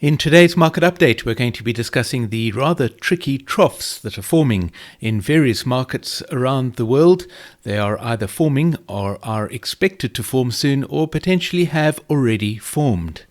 In today's market update, we're going to be discussing the rather tricky troughs that are forming in various markets around the world. They are either forming or are expected to form soon or potentially have already formed.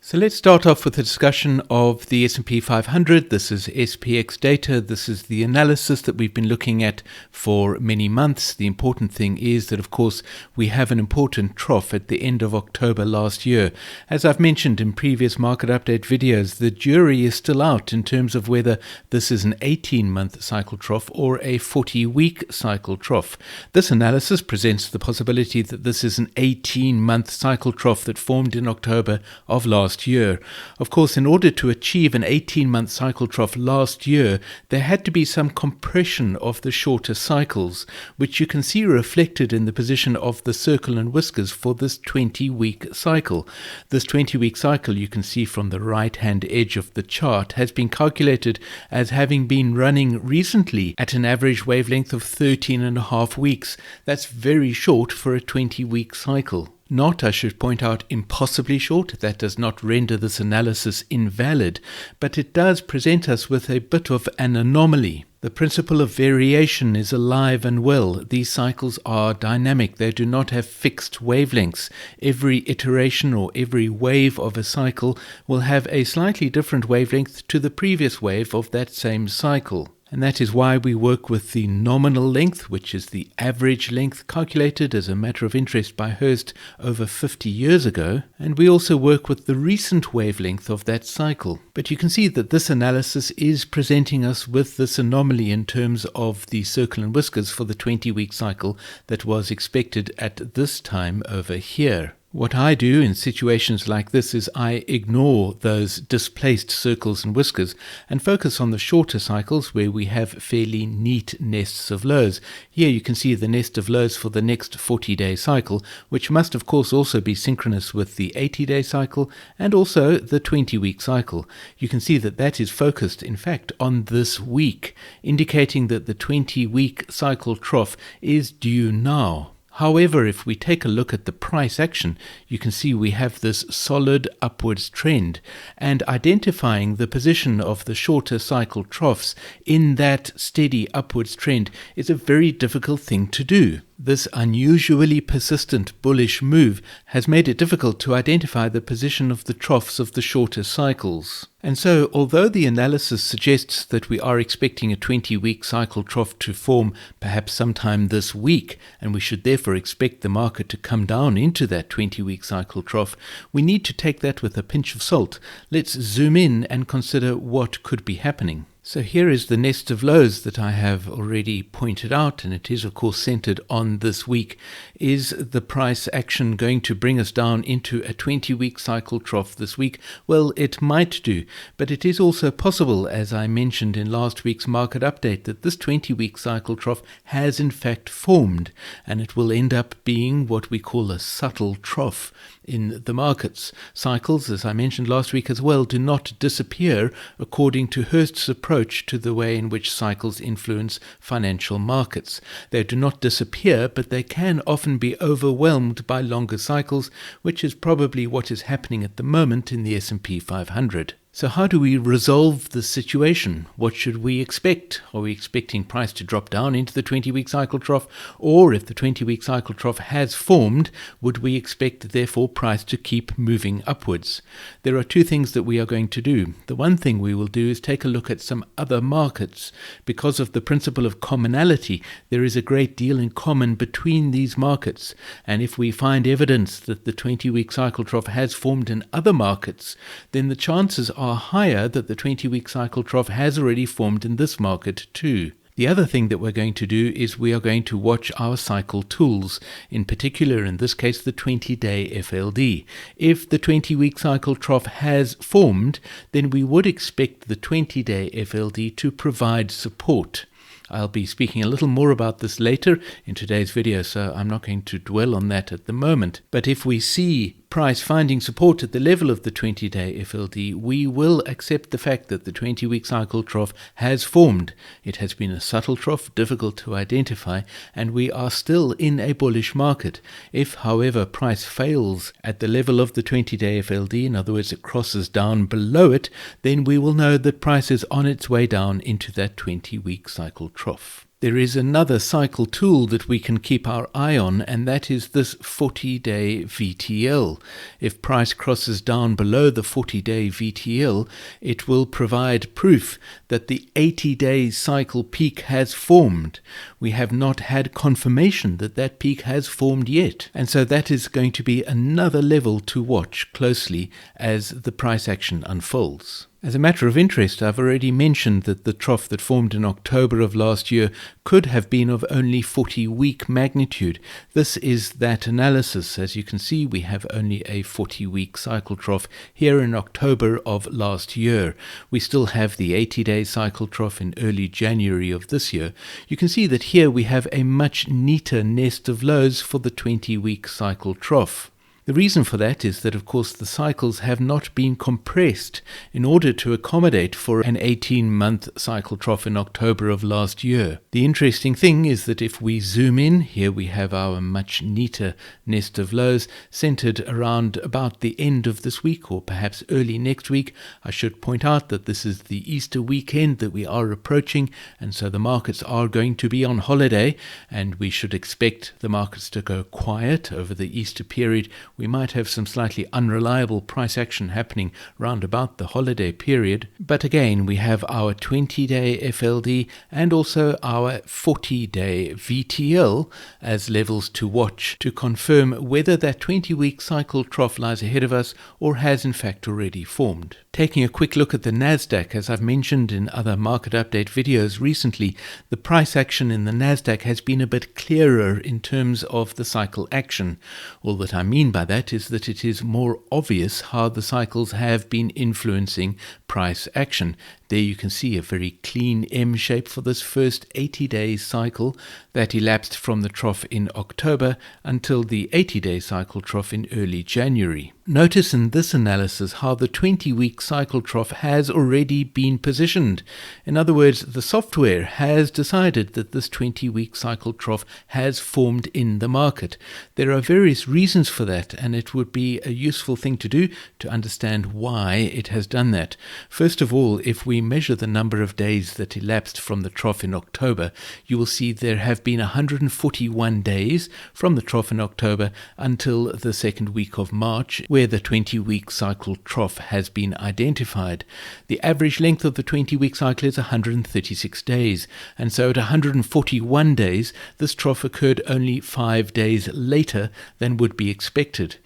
So let's start off with a discussion of the S&P 500. This is SPX data. This is the analysis that we've been looking at for many months. The important thing is that, of course, we have an important trough at the end of October last year. As I've mentioned in previous market update videos, the jury is still out in terms of whether this is an 18-month cycle trough or a 40-week cycle trough. This analysis presents the possibility that this is an 18-month cycle trough that formed in October of last year. Of course, in order to achieve an 18-month cycle trough last year, there had to be some compression of the shorter cycles, which you can see reflected in the position of the circle and whiskers for this 20-week cycle. This 20-week cycle, you can see from the right-hand edge of the chart, has been calculated as having been running recently at an average wavelength of 13.5 weeks. That's very short for a 20-week cycle. Not, I should point out, impossibly short. That does not render this analysis invalid, but it does present us with a bit of an anomaly. The principle of variation is alive and well. These cycles are dynamic. They do not have fixed wavelengths. Every iteration or every wave of a cycle will have a slightly different wavelength to the previous wave of that same cycle. And that is why we work with the nominal length, which is the average length calculated as a matter of interest by Hurst over 50 years ago. And we also work with the recent wavelength of that cycle. But you can see that this analysis is presenting us with this anomaly in terms of the circle and whiskers for the 20-week cycle that was expected at this time over here. What I do in situations like this is I ignore those displaced circles and whiskers and focus on the shorter cycles where we have fairly neat nests of lows. Here you can see the nest of lows for the next 40-day cycle, which must of course also be synchronous with the 80-day cycle and also the 20-week cycle. You can see that that is focused in fact on this week, indicating that the 20-week cycle trough is due now. However, if we take a look at the price action, you can see we have this solid upwards trend, and identifying the position of the shorter cycle troughs in that steady upwards trend is a very difficult thing to do. This unusually persistent bullish move has made it difficult to identify the position of the troughs of the shorter cycles. And so, although the analysis suggests that we are expecting a 20-week cycle trough to form perhaps sometime this week, and we should therefore expect the market to come down into that 20-week cycle trough, we need to take that with a pinch of salt. Let's zoom in and consider what could be happening. So here is the nest of lows that I have already pointed out, and it is of course centered on this week. Is the price action going to bring us down into a 20-week cycle trough this week? Well, it might do, but it is also possible, as I mentioned in last week's market update, that this 20-week cycle trough has in fact formed, and it will end up being what we call a subtle trough in the markets. Cycles, as I mentioned last week as well, do not disappear according to Hurst's approach to the way in which cycles influence financial markets. They do not disappear, but they can often be overwhelmed by longer cycles, which is probably what is happening at the moment in the S&P 500. So how do we resolve this situation? What should we expect? Are we expecting price to drop down into the 20-week cycle trough? Or if the 20-week cycle trough has formed, would we expect therefore price to keep moving upwards? There are two things that we are going to do. The one thing we will do is take a look at some other markets. Because of the principle of commonality, there is a great deal in common between these markets. And if we find evidence that the 20-week cycle trough has formed in other markets, then the chances are higher that the 20-week cycle trough has already formed in this market too. The other thing that we're going to do is we are going to watch our cycle tools, in particular in this case the 20-day FLD. If the 20-week cycle trough has formed, then we would expect the 20-day FLD to provide support. I'll be speaking a little more about this later in today's video, so I'm not going to dwell on that at the moment. But if we see price finding support at the level of the 20-day FLD, we will accept the fact that the 20-week cycle trough has formed. It has been a subtle trough, difficult to identify, and we are still in a bullish market. If, however, price fails at the level of the 20-day FLD, in other words, it crosses down below it, then we will know that price is on its way down into that 20-week cycle trough. There is another cycle tool that we can keep our eye on, and that is this 40-day VTL. If price crosses down below the 40-day VTL, it will provide proof that the 80-day cycle peak has formed. We have not had confirmation that that peak has formed yet, and so that is going to be another level to watch closely as the price action unfolds. As a matter of interest, I've already mentioned that the trough that formed in October of last year could have been of only 40-week magnitude. This is that analysis. As you can see, we have only a 40-week cycle trough here in October of last year. We still have the 80-day cycle trough in early January of this year. You can see that here we have a much neater nest of lows for the 20-week cycle trough. The reason for that is that, of course, the cycles have not been compressed in order to accommodate for an 18-month cycle trough in October of last year. The interesting thing is that if we zoom in, here we have our much neater nest of lows centered around about the end of this week or perhaps early next week. I should point out that this is the Easter weekend that we are approaching, and so the markets are going to be on holiday, and we should expect the markets to go quiet over the Easter period. We might have some slightly unreliable price action happening round about the holiday period. But again, we have our 20-day FLD and also our 40-day VTL as levels to watch to confirm whether that 20-week cycle trough lies ahead of us or has in fact already formed. Taking a quick look at the Nasdaq, as I've mentioned in other market update videos recently, the price action in the Nasdaq has been a bit clearer in terms of the cycle action. All that I mean by that is that it is more obvious how the cycles have been influencing price action. There you can see a very clean M shape for this first 80-day cycle that elapsed from the trough in October until the 80-day cycle trough in early January. Notice in this analysis how the 20-week cycle trough has already been positioned. In other words, the software has decided that this 20-week cycle trough has formed in the market. There are various reasons for that, and it would be a useful thing to do to understand why it has done that. First of all, if we measure the number of days that elapsed from the trough in October, you will see there have been 141 days from the trough in October until the second week of March, where the 20-week cycle trough has been identified. The average length of the 20-week cycle is 136 days, and so at 141 days, this trough occurred only 5 days later than would be expected.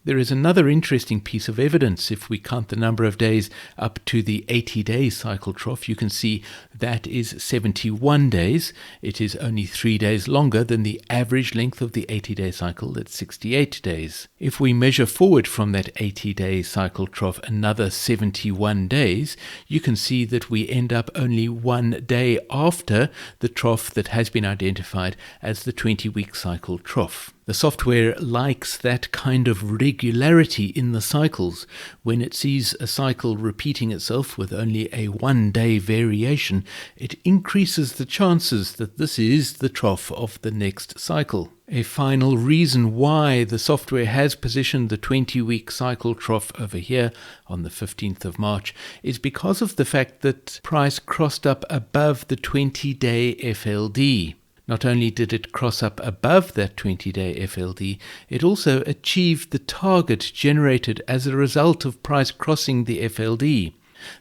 There is another interesting piece of evidence. If we count the number of days up to the 80-day cycle trough, you can see that is 71 days. It is only 3 days longer than the average length of the 80-day cycle, that's 68 days. If we measure forward from that 80-day cycle trough another 71 days, you can see that we end up only 1 day after the trough that has been identified as the 20-week cycle trough. The software likes that kind of regularity in the cycles. When it sees a cycle repeating itself with only a 1-day variation, it increases the chances that this is the trough of the next cycle. A final reason why the software has positioned the 20-week cycle trough over here on the 15th of March is because of the fact that price crossed up above the 20-day FLD. Not only did it cross up above that 20-day FLD, it also achieved the target generated as a result of price crossing the FLD.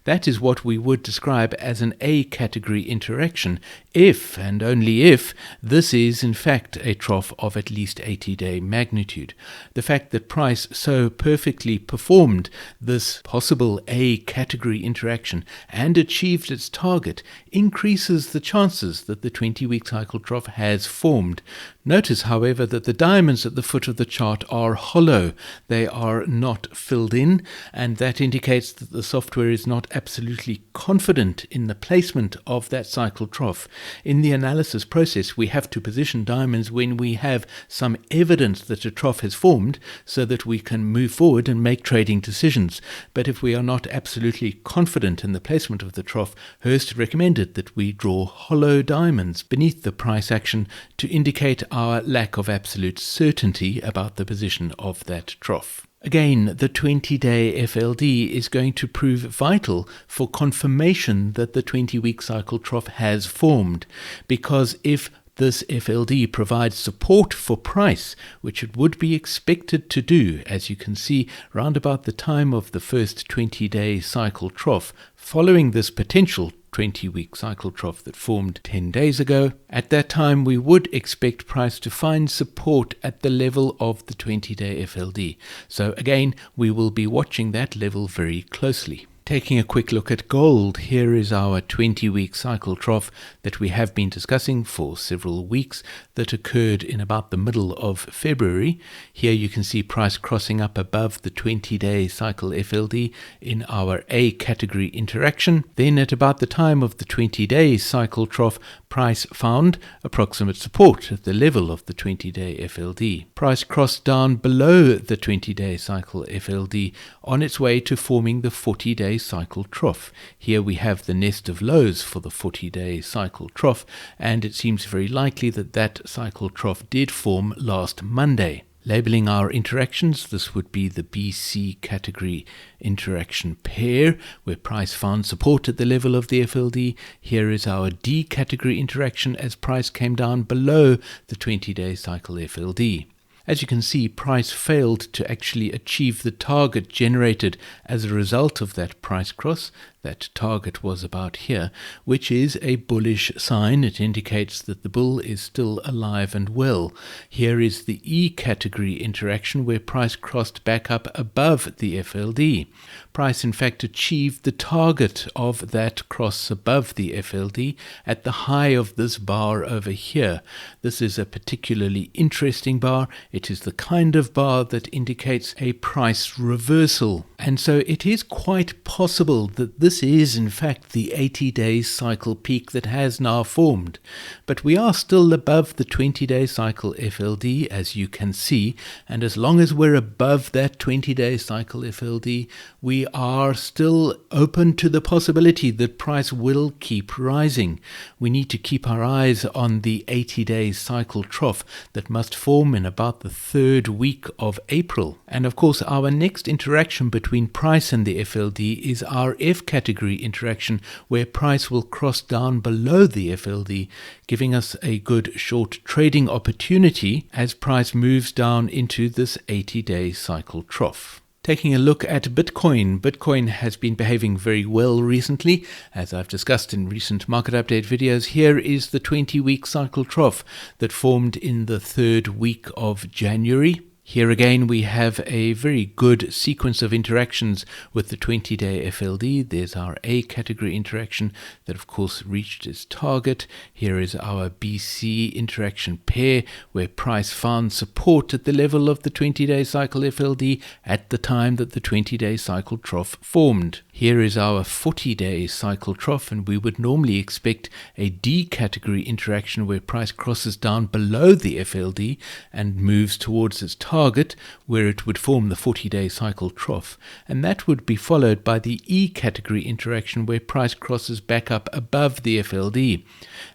That is what we would describe as an A category interaction, if and only if this is in fact a trough of at least 80-day magnitude. The fact that price so perfectly performed this possible A category interaction and achieved its target increases the chances that the 20-week cycle trough has formed. Notice, however, that the diamonds at the foot of the chart are hollow. They are not filled in, and that indicates that the software is not absolutely confident in the placement of that cycle trough. In the analysis process, we have to position diamonds when we have some evidence that a trough has formed so that we can move forward and make trading decisions. But if we are not absolutely confident in the placement of the trough, Hurst recommended that we draw hollow diamonds beneath the price action to indicate our lack of absolute certainty about the position of that trough. Again, the 20-day FLD is going to prove vital for confirmation that the 20-week cycle trough has formed, because if this FLD provides support for price, which it would be expected to do, as you can see round about the time of the first 20-day cycle trough, following this potential 20-week cycle trough that formed 10 days ago. At that time, we would expect price to find support at the level of the 20-day FLD. So again, we will be watching that level very closely. Taking a quick look at gold, here is our 20-week cycle trough that we have been discussing for several weeks that occurred in about the middle of February. Here you can see price crossing up above the 20-day cycle FLD in our A category interaction. Then at about the time of the 20-day cycle trough, price found approximate support at the level of the 20-day FLD. Price crossed down below the 20-day cycle FLD on its way to forming the 40-day cycle trough. Here we have the nest of lows for the 40-day cycle trough, and it seems very likely that that cycle trough did form last Monday. Labeling our interactions, this would be the BC category interaction pair, where price found support at the level of the FLD. Here is our D category interaction as price came down below the 20-day cycle FLD. As you can see, price failed to actually achieve the target generated as a result of that price cross. That target was about here, which is a bullish sign. It indicates that the bull is still alive and well. Here is the E category interaction where price crossed back up above the FLD. Price in fact achieved the target of that cross above the FLD at the high of this bar over here. This is a particularly interesting bar. It is the kind of bar that indicates a price reversal. And so it is quite possible that this is in fact the 80-day cycle peak that has now formed. But we are still above the 20-day cycle FLD, as you can see, and as long as we're above that 20-day cycle FLD, we are still open to the possibility that price will keep rising. We need to keep our eyes on the 80-day cycle trough that must form in about the third week of April. And of course, our next interaction between price and the FLD is our F category interaction, where price will cross down below the FLD, giving us a good short trading opportunity as price moves down into this 80-day cycle trough. Taking a look at Bitcoin. Bitcoin has been behaving very well recently. As I've discussed in recent market update videos, here is the 20-week cycle trough that formed in the third week of January. Here again we have a very good sequence of interactions with the 20-day FLD. There's our A category interaction that of course reached its target. Here is our BC interaction pair where price found support at the level of the 20-day cycle FLD at the time that the 20-day cycle trough formed. Here is our 40-day cycle trough, and we would normally expect a D category interaction where price crosses down below the FLD and moves towards its target where it would form the 40-day cycle trough, and that would be followed by the E category interaction where price crosses back up above the FLD.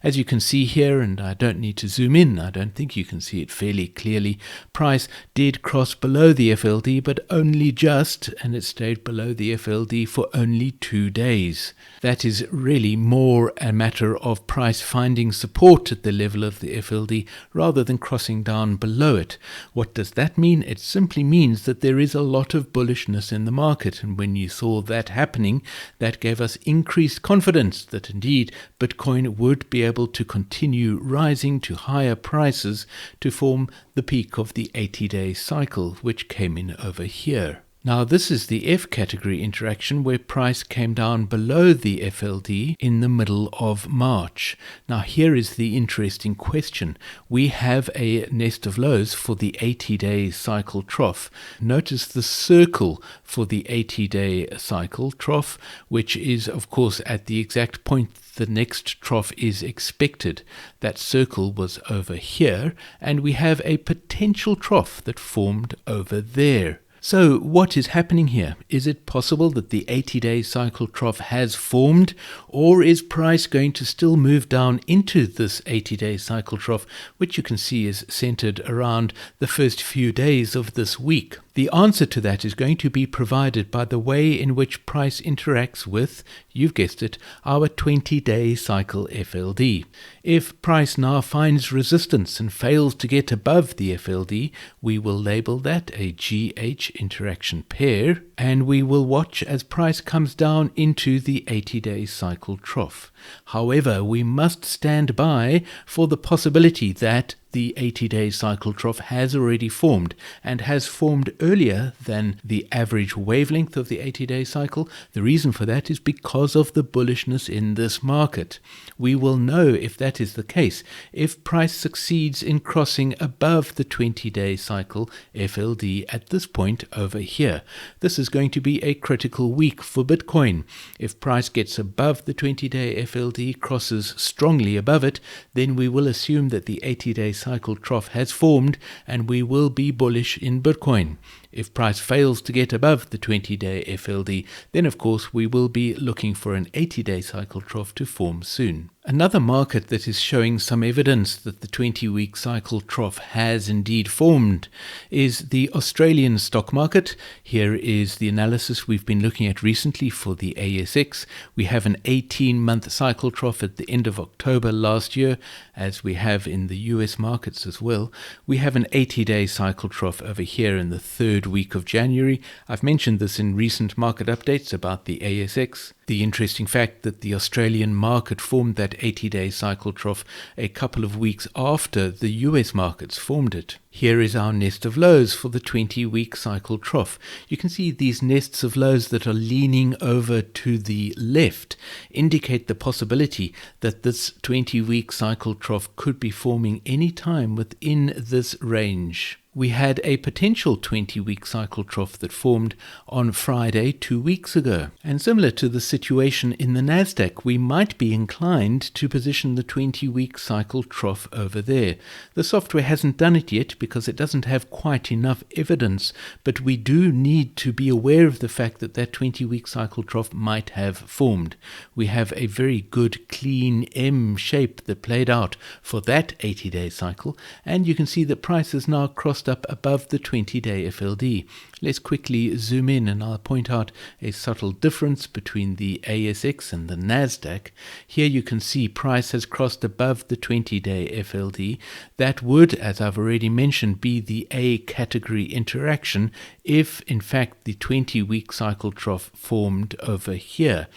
As you can see here, and I don't need to zoom in, I don't think you can see it fairly clearly, price did cross below the FLD but only just, and it stayed below the FLD for only 2 days. That is really more a matter of price finding support at the level of the FLD rather than crossing down below it. What does that mean? It simply means that there is a lot of bullishness in the market, and when you saw that happening, that gave us increased confidence that indeed Bitcoin would be able to continue rising to higher prices to form the peak of the 80-day cycle, which came in over here. Now this is the F category interaction where price came down below the FLD in the middle of March. Now here is the interesting question. We have a nest of lows for the 80-day cycle trough. Notice the circle for the 80-day cycle trough, which is of course at the exact point the next trough is expected. That circle was over here, and we have a potential trough that formed over there. So what is happening here? Is it possible that the 80-day cycle trough has formed, or is price going to still move down into this 80-day cycle trough, which you can see is centered around the first few days of this week? The answer to that is going to be provided by the way in which price interacts with, you've guessed it, our 20-day cycle FLD. If price now finds resistance and fails to get above the FLD, we will label that a GH interaction pair, and we will watch as price comes down into the 80-day cycle trough. However, we must stand by for the possibility that the 80-day cycle trough has already formed, and has formed earlier than the average wavelength of the 80-day cycle. The reason for that is because of the bullishness in this market. We will know if that is the case if price succeeds in crossing above the 20-day cycle FLD at this point over here. This is going to be a critical week for Bitcoin. If price gets above the 20-day FLD, crosses strongly above it, then we will assume that the 80-day cycle trough has formed, and we will be bullish in Bitcoin. If price fails to get above the 20-day FLD, then of course we will be looking for an 80-day cycle trough to form soon. Another market that is showing some evidence that the 20-week cycle trough has indeed formed is the Australian stock market. Here is the analysis we've been looking at recently for the ASX. We have an 18-month cycle trough at the end of October last year, as we have in the US markets as well. We have an 80-day cycle trough over here in the third week of January. I've mentioned this in recent market updates about the ASX. The interesting fact that the Australian market formed that 80-day cycle trough a couple of weeks after the US markets formed it. Here is our nest of lows for the 20-week cycle trough. You can see these nests of lows that are leaning over to the left indicate the possibility that this 20-week cycle trough could be forming any time within this range. We had a potential 20-week cycle trough that formed on Friday 2 weeks ago. And similar to the situation in the Nasdaq, we might be inclined to position the 20-week cycle trough over there. The software hasn't done it yet because it doesn't have quite enough evidence, but we do need to be aware of the fact that that 20-week cycle trough might have formed. We have a very good clean M shape that played out for that 80-day cycle, and you can see that price has now crossed up above the 20-day FLD. Let's quickly zoom in and I'll point out a subtle difference between the ASX and the Nasdaq. Here you can see price has crossed above the 20-day FLD. That would, as I've already mentioned, be the A category interaction if in fact the 20-week cycle trough formed over here.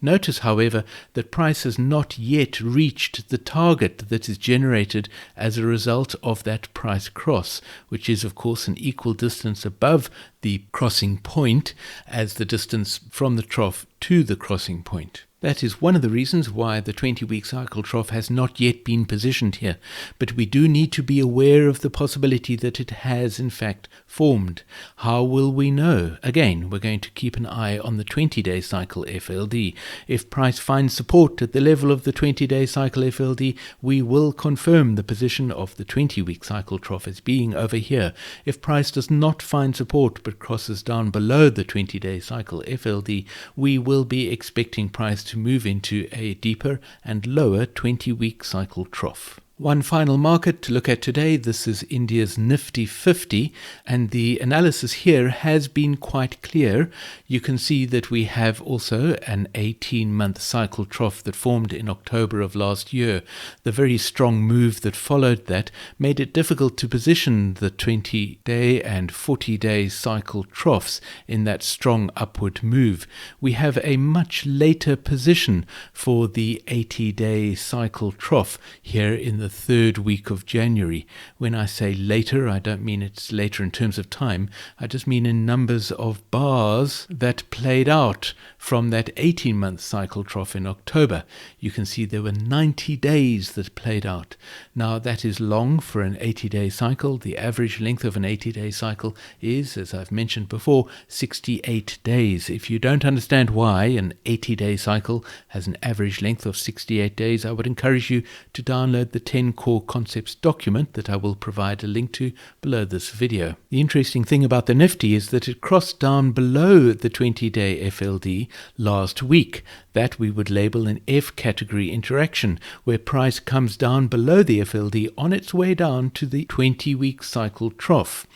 Notice, however, that price has not yet reached the target that is generated as a result of that price cross, which is of course an equal distance above the crossing point as the distance from the trough to the crossing point. That is one of the reasons why the 20-week cycle trough has not yet been positioned here, but we do need to be aware of the possibility that it has in fact formed. How will we know? Again, we're going to keep an eye on the 20-day cycle FLD. If price finds support at the level of the 20-day cycle FLD, we will confirm the position of the 20-week cycle trough as being over here. If price does not find support but crosses down below the 20-day cycle FLD, we will be expecting price to move into a deeper and lower 20-week cycle trough. One final market to look at today, this is India's Nifty 50, and the analysis here has been quite clear. You can see that we have also an 18-month cycle trough that formed in October of last year. The very strong move that followed that made it difficult to position the 20-day and 40-day cycle troughs in that strong upward move. We have a much later position for the 80-day cycle trough here in the third week of January. When I say later, I don't mean it's later in terms of time. I just mean in numbers of bars that played out from that 18-month cycle trough in October. You can see there were 90 days that played out. Now, that is long for an 80-day cycle. The average length of an 80-day cycle is, as I've mentioned before, 68 days. If you don't understand why an 80-day cycle has an average length of 68 days, I would encourage you to download the 10 Core Concepts document that I will provide a link to below this video. The interesting thing about the Nifty is that it crossed down below the 20-day FLD last week. That we would label an F category interaction, where price comes down below the FLD on its way down to the 20-week cycle trough.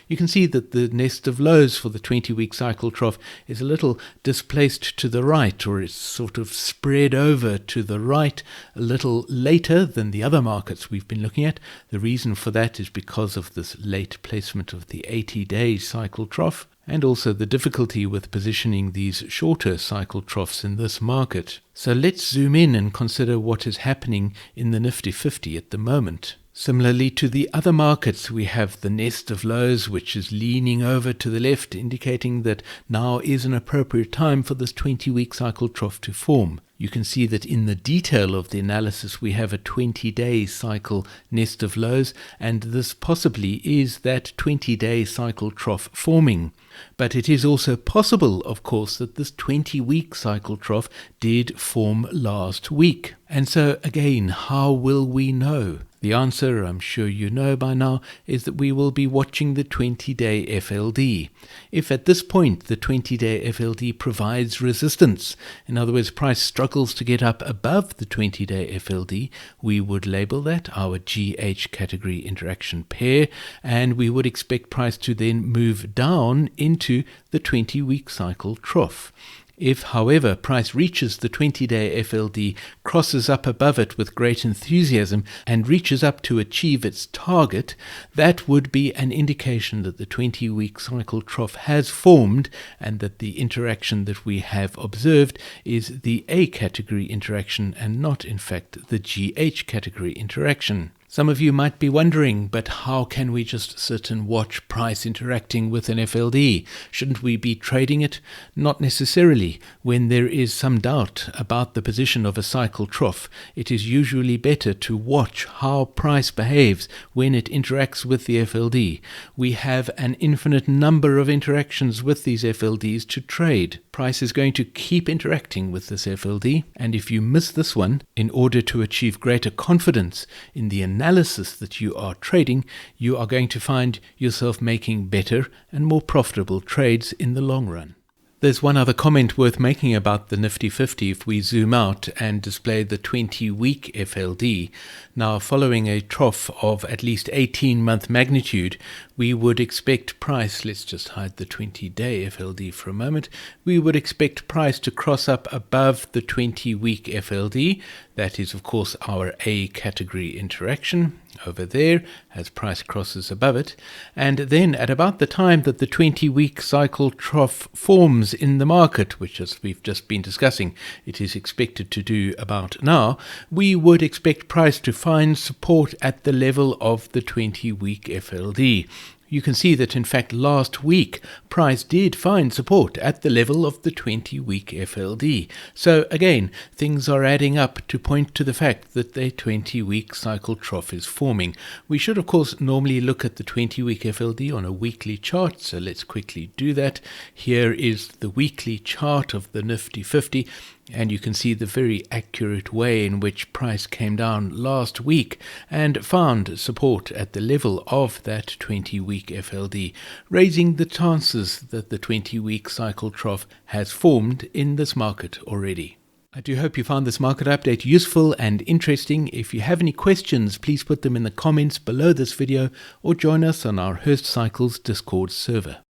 You can see that the nest of lows for the 20-week cycle trough is a little displaced to the right, or it's sort of spread over to the right a little later than the other markets we've been looking at. The reason for that is because of this late placement of the 80-day cycle trough, and also the difficulty with positioning these shorter cycle troughs in this market. So let's zoom in and consider what is happening in the Nifty 50 at the moment. Similarly to the other markets, we have the nest of lows, which is leaning over to the left, indicating that now is an appropriate time for this 20-week cycle trough to form. You can see that in the detail of the analysis, we have a 20-day cycle nest of lows, and this possibly is that 20-day cycle trough forming. But it is also possible, of course, that this 20-week cycle trough did form last week. And so, again, how will we know? The answer, I'm sure you know by now, is that we will be watching the 20-day FLD. If at this point the 20-day FLD provides resistance, in other words, price struggles to get up above the 20-day FLD, we would label that our GH category interaction pair, and we would expect price to then move down into the 20-week cycle trough. If, however, price reaches the 20-day FLD, crosses up above it with great enthusiasm, and reaches up to achieve its target, that would be an indication that the 20-week cycle trough has formed, and that the interaction that we have observed is the A category interaction and not, in fact, the GH category interaction. Some of you might be wondering, but how can we just sit and watch price interacting with an FLD? Shouldn't we be trading it? Not necessarily. When there is some doubt about the position of a cycle trough, it is usually better to watch how price behaves when it interacts with the FLD. We have an infinite number of interactions with these FLDs to trade. Price is going to keep interacting with this FLD, and if you miss this one, in order to achieve greater confidence in the analysis that you are trading, you are going to find yourself making better and more profitable trades in the long run. There's one other comment worth making about the Nifty 50 if we zoom out and display the 20-week FLD. Now, following a trough of at least 18-month magnitude, we would expect price, let's just hide the 20-day FLD for a moment, we would expect price to cross up above the 20-week FLD. That is, of course, our A category interaction over there as price crosses above it. And then at about the time that the 20-week cycle trough forms in the market, which as we've just been discussing, it is expected to do about now, we would expect price to find support at the level of the 20-week FLD. You can see that, in fact, last week, price did find support at the level of the 20-week FLD. So, again, things are adding up to point to the fact that the 20-week cycle trough is forming. We should, of course, normally look at the 20-week FLD on a weekly chart, so let's quickly do that. Here is the weekly chart of the Nifty 50. And you can see the very accurate way in which price came down last week and found support at the level of that 20-week FLD, raising the chances that the 20-week cycle trough has formed in this market already. I do hope you found this market update useful and interesting. If you have any questions, please put them in the comments below this video or join us on our Hurst Cycles Discord server.